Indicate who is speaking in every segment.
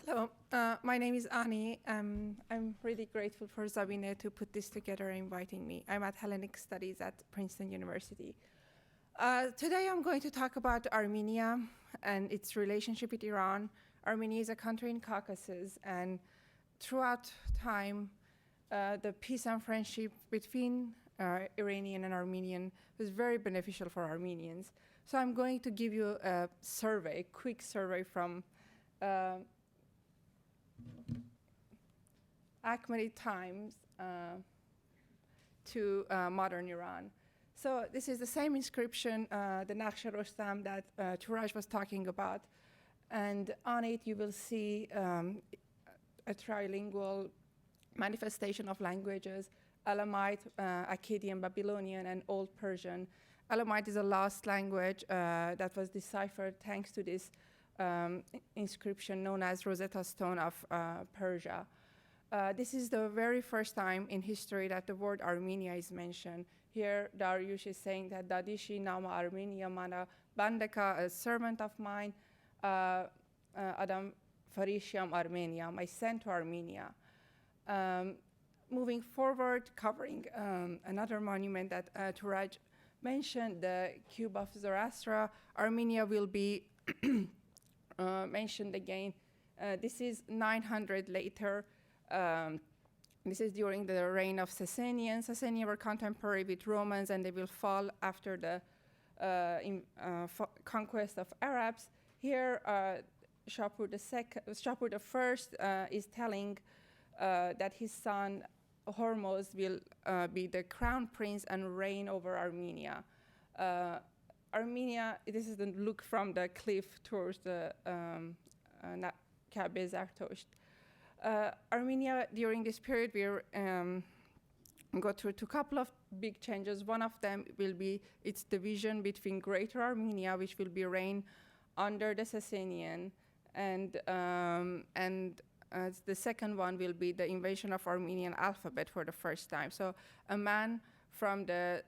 Speaker 1: Hello, my name is Ani. I'm really grateful for Zabine to put this together and inviting me. I'm at Hellenic Studies at Princeton University. Today I'm going to talk about Armenia and its relationship with Iran. Armenia is a country in Caucasus, and throughout time, the peace and friendship between Iranian and Armenian was very beneficial for Armenians. So I'm going to give you a survey, a quick survey from Akhmedi times to modern Iran. So this is the same inscription, the Naqsh Rostam that Turaj was talking about. And on it you will see a trilingual manifestation of languages: Elamite, Akkadian, Babylonian, and Old Persian. Elamite is a lost language that was deciphered thanks to this inscription known as Rosetta Stone of Persia. This is the very first time in history that the word Armenia is mentioned. Here, Dariush is saying that Dadishi Nama Armenia Mana Bandaka, a servant of mine, Adam Farisham Armenia, my son to Armenia. Moving forward, covering another monument that Turaj mentioned, the Cube of Zoroaster, Armenia will be mentioned again. This is 900 later. This is during the reign of Sasanians. Sasanians were contemporary with Romans, and they will fall after the conquest of Arabs. Here, Shapur I is telling that his son Hormuz will be the crown prince and reign over Armenia. Armenia, this is the look from the cliff towards the Kabe Zartosht. Armenia, during this period, will go through a couple of big changes. One of them will be its division between Greater Armenia, which will be reigned under the Sasanian, and the second one will be the invention of Armenian alphabet for the first time. So a man from the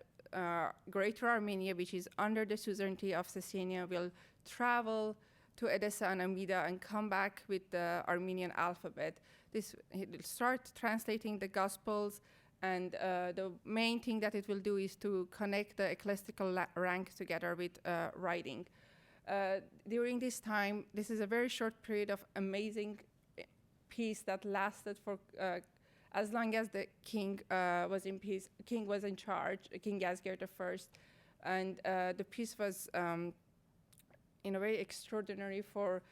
Speaker 1: Greater Armenia, which is under the suzerainty of Sasania, will travel to Edessa and Amida and come back with the Armenian alphabet. It will start translating the Gospels, and the main thing that it will do is to connect the ecclesiastical ranks together with writing. During this time, this is a very short period of amazing peace that lasted for as long as the king was in peace. King was in charge, King Yazgerd I, and the peace was in a way extraordinary for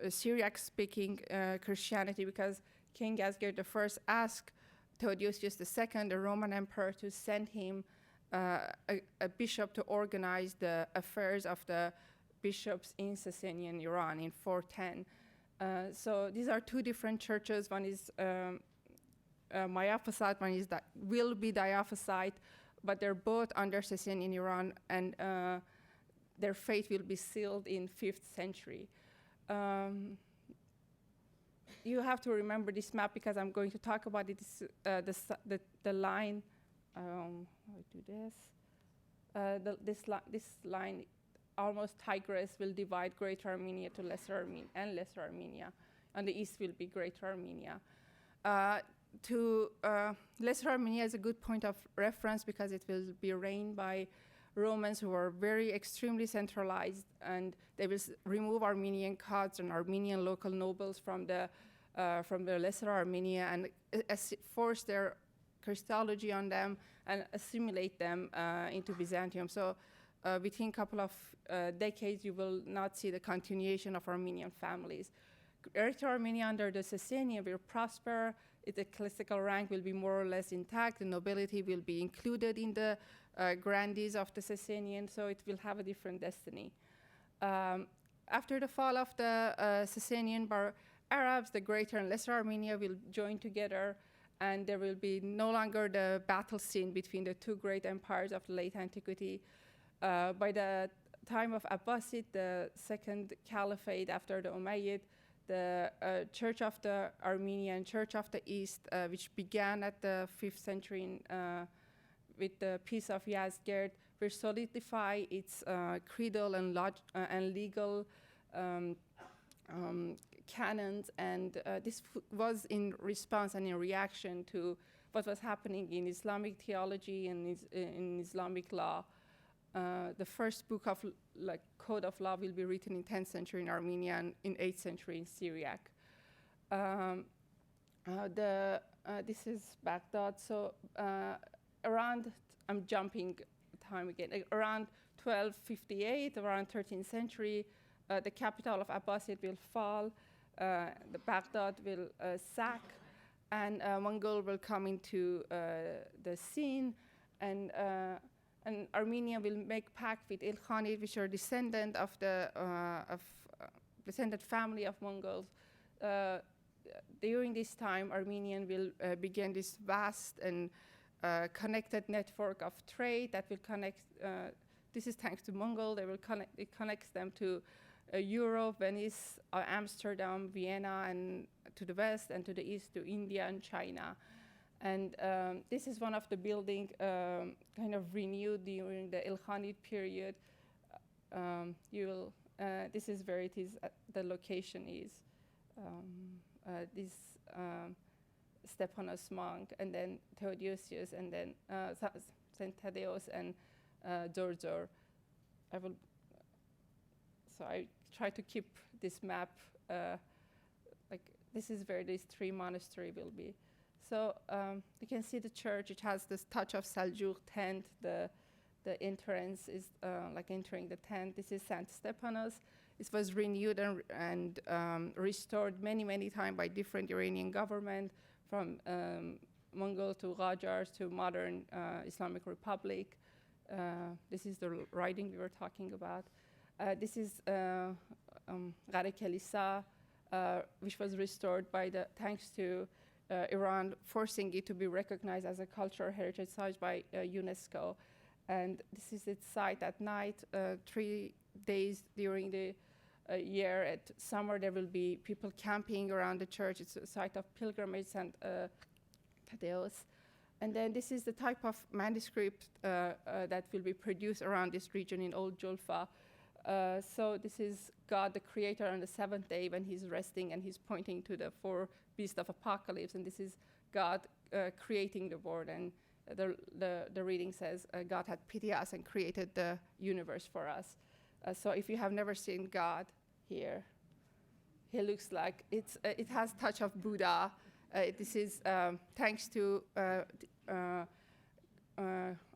Speaker 1: Syriac-speaking Christianity, because King Yazgerd I asked Theodosius II, the Roman emperor, to send him a bishop to organize the affairs of the bishops in Sasanian Iran in 410. So these are two different churches. One is Miaphysite, one is that will be Diophysite, but they're both under Sasanian Iran, and their fate will be sealed in 5th century. You have to remember this map because I'm going to talk about it. The line. I'll do this. This line, almost Tigris, will divide Greater Armenia to Lesser Armenia, and Lesser Armenia. On the east will be Greater Armenia. Lesser Armenia is a good point of reference because it will be reigned by Romans who were very extremely centralized, and they will remove Armenian cods and Armenian local nobles from the Lesser Armenia and force their Christology on them and assimilate them into Byzantium. So within a couple of decades, you will not see the continuation of Armenian families. Greater Armenia under the Sasanian will prosper. Its ecclesiastical rank will be more or less intact. The nobility will be included in the grandees of the Sasanian, so it will have a different destiny. After the fall of the Sasanian Arabs, the Greater and Lesser Armenia will join together, and there will be no longer the battle scene between the two great empires of the late antiquity. By the time of Abbasid, the second caliphate after the Umayyad, the Church of the Armenian, Church of the East, which began at the 5th century with the Peace of Yazgerd, will solidify its creedal and legal cannons, and this was in response and in reaction to what was happening in Islamic theology and in Islamic law. The first book of code of law will be written in 10th century in Armenia and in 8th century in Syriac. This is Baghdad. So around, I'm jumping time again, around 1258, around 13th century, the capital of Abbasid will fall, the Baghdad will sack, and Mongol will come into the scene, and Armenia will make pact with Ilkhanid, which are descendant of the descendant family of Mongols. During this time, Armenian will begin this vast and connected network of trade that will connect. This is thanks to Mongol. It connects them to Europe, Venice, Amsterdam, Vienna, and to the west, and to the east to India and China. And this is one of the building kind of renewed during the Ilkhanid period. This is where it is. The location is this Stephanos monk, and then Theodosius, and then Saint Thaddeus and Zorzor. I try to keep this map, this is where these three monasteries will be. So you can see the church. It has this touch of Seljuk tent. The entrance is like entering the tent. This is Saint Stephanos. It was renewed and restored many times by different Iranian government, from Mongol to Qajars to modern Islamic Republic. This is the writing we were talking about. This is Gare Kelisa, which was restored thanks to Iran forcing it to be recognized as a cultural heritage site by UNESCO. And this is its site at night. 3 days during the year at summer, there will be people camping around the church. It's a site of pilgrimage and Thaddeus. And then this is the type of manuscript that will be produced around this region in Old Julfa. So this is God, the creator, on the seventh day when he's resting, and he's pointing to the 4 beasts of apocalypse. And this is God creating the world. And the reading says, God had pity us and created the universe for us. So if you have never seen God here, he looks like it has touch of Buddha. This is thanks to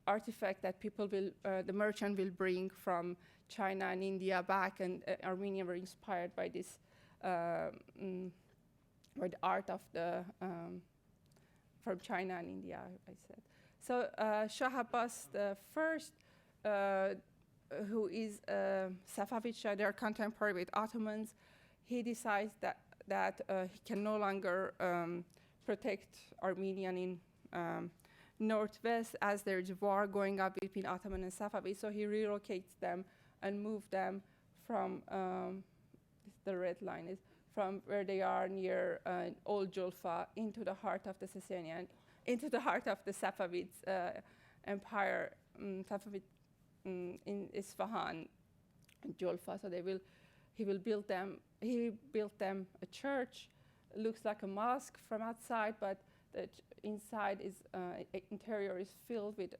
Speaker 1: artifact that people will, the merchant will bring from China and India back, and Armenia were inspired by this, by the art of the from China and India, I said. So Shah Abbas the first, who is Safavid Shah, they're contemporary with Ottomans. He decides that he can no longer protect Armenian in northwest, as there's a war going on between Ottoman and Safavid. So he relocates them and moves them from, the red line is, from where they are near Old Julfa into the heart of the Sasanian, into the heart of the Safavid empire, Safavid in Isfahan, Julfa. So he built them a church. It looks like a mosque from outside, but the inside is interior is filled with.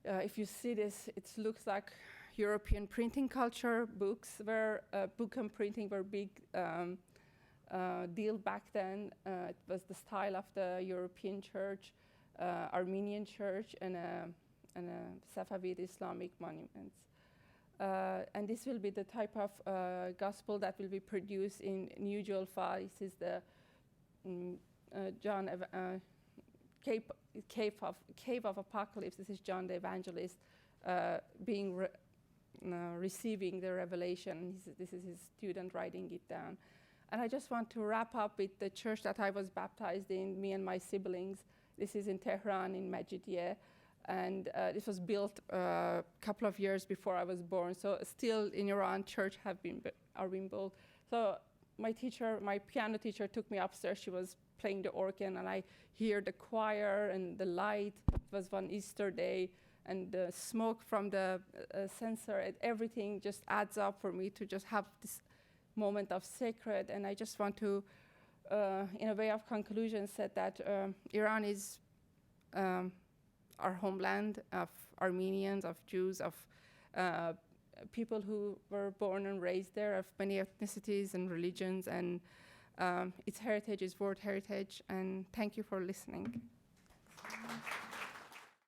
Speaker 1: If you see this, it looks like European printing culture. Books were book and printing were big deal back then. It was the style of the European church, Armenian church, and Safavid Islamic monuments. And this will be the type of gospel that will be produced in New Julfa. This is the cave of apocalypse. This is John the Evangelist receiving the revelation. This is his student writing it down. And I just want to wrap up with the church that I was baptized in, me and my siblings. This is in Tehran, in Mejidiyeh. And this was built a couple of years before I was born. So still in Iran, church are being built. So my piano teacher took me upstairs. She was playing the organ, and I hear the choir and the light. It was one Easter day, and the smoke from the censer, and everything just adds up for me to just have this moment of sacred. And I just want to, in a way of conclusion, said that Iran is our homeland of Armenians, of Jews, of people who were born and raised there, of many ethnicities and religions, and its heritage is world heritage. And thank you for listening.